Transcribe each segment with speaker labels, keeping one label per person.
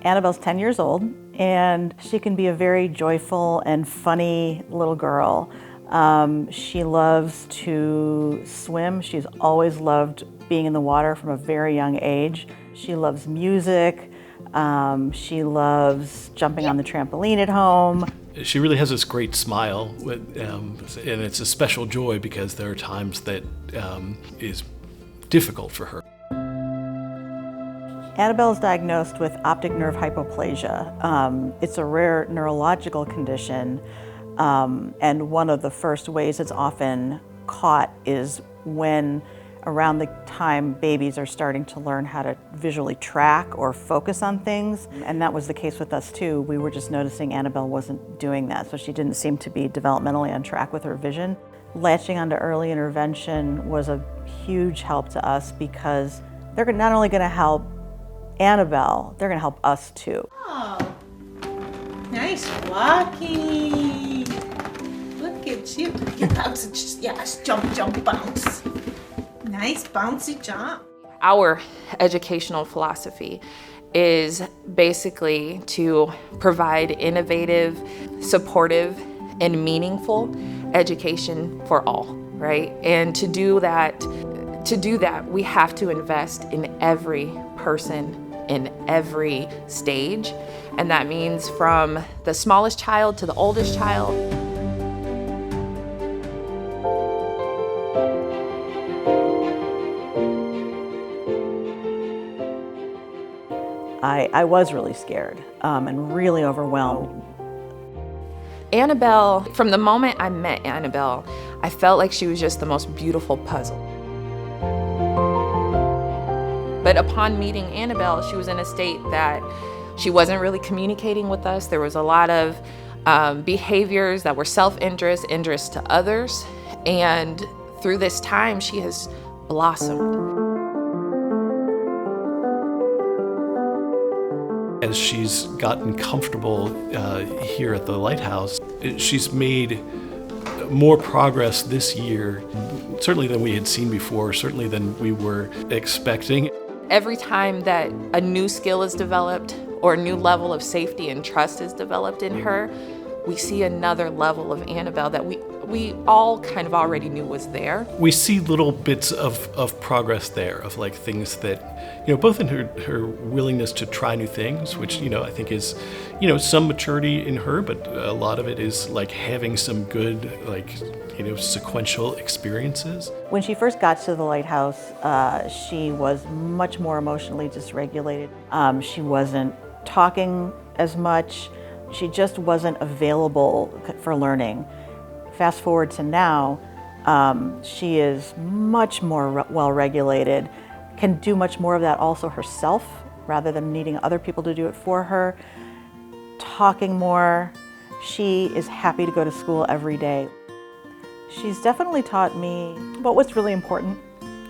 Speaker 1: Annabelle's 10 years old, and she can be a very joyful and funny little girl. She loves to swim. She's always loved being in the water from a very young age. She loves music. She loves jumping on the trampoline at home.
Speaker 2: She really has this great smile, and it's a special joy because there are times that is difficult for her.
Speaker 1: Annabelle is diagnosed with optic nerve hypoplasia. It's a rare neurological condition, and one of the first ways it's often caught is when around the time babies are starting to learn how to visually track or focus on things. And that was the case with us too. We were just noticing Annabelle wasn't doing that, so she didn't seem to be developmentally on track with her vision. Latching onto early intervention was a huge help to us because they're not only going to help Annabelle, they're going to help us too.
Speaker 3: Oh, nice walking. Look at you. You bounce, just, yes, jump, jump, bounce. Nice bouncy jump.
Speaker 4: Our educational philosophy is basically to provide innovative, supportive, and meaningful education for all, right? And to do that, we have to invest in every person in every stage. And that means from the smallest child to the oldest child.
Speaker 1: I was really scared and really overwhelmed.
Speaker 4: Annabel, from the moment I met Annabel, I felt like she was just the most beautiful puzzle. But upon meeting Annabel, she was in a state that she wasn't really communicating with us. There was a lot of behaviors that were self-interest, interest to others. And through this time, she has blossomed.
Speaker 2: As she's gotten comfortable here at the Lighthouse, she's made more progress this year, certainly than we had seen before, certainly than we were expecting.
Speaker 4: Every time that a new skill is developed or a new level of safety and trust is developed in her, we see another level of Annabel that we all kind of already knew was there.
Speaker 2: We see little bits of progress there, of like things that, both in her willingness to try new things, which, I think is, some maturity in her, but a lot of it is like having some good, sequential experiences.
Speaker 1: When she first got to the Lighthouse, she was much more emotionally dysregulated. She wasn't talking as much. She just wasn't available for learning. Fast forward to now, she is much more well-regulated, can do much more of that also herself, rather than needing other people to do it for her, talking more. She is happy to go to school every day. She's definitely taught me about what's really important,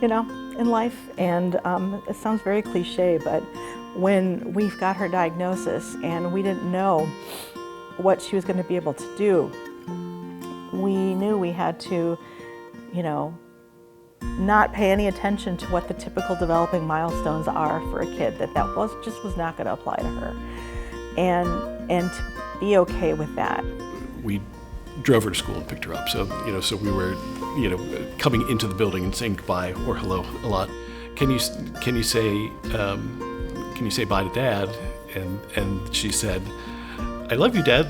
Speaker 1: in life. And it sounds very cliche, but when we got her diagnosis and we didn't know what she was going to be able to do, we knew we had to, not pay any attention to what the typical developing milestones are for a kid, that was not going to apply to her. And to be okay with that.
Speaker 2: We drove her to school and picked her up. So, so we were, coming into the building and saying goodbye or hello a lot. Can you say bye to Dad? And she said, I love you, Dad.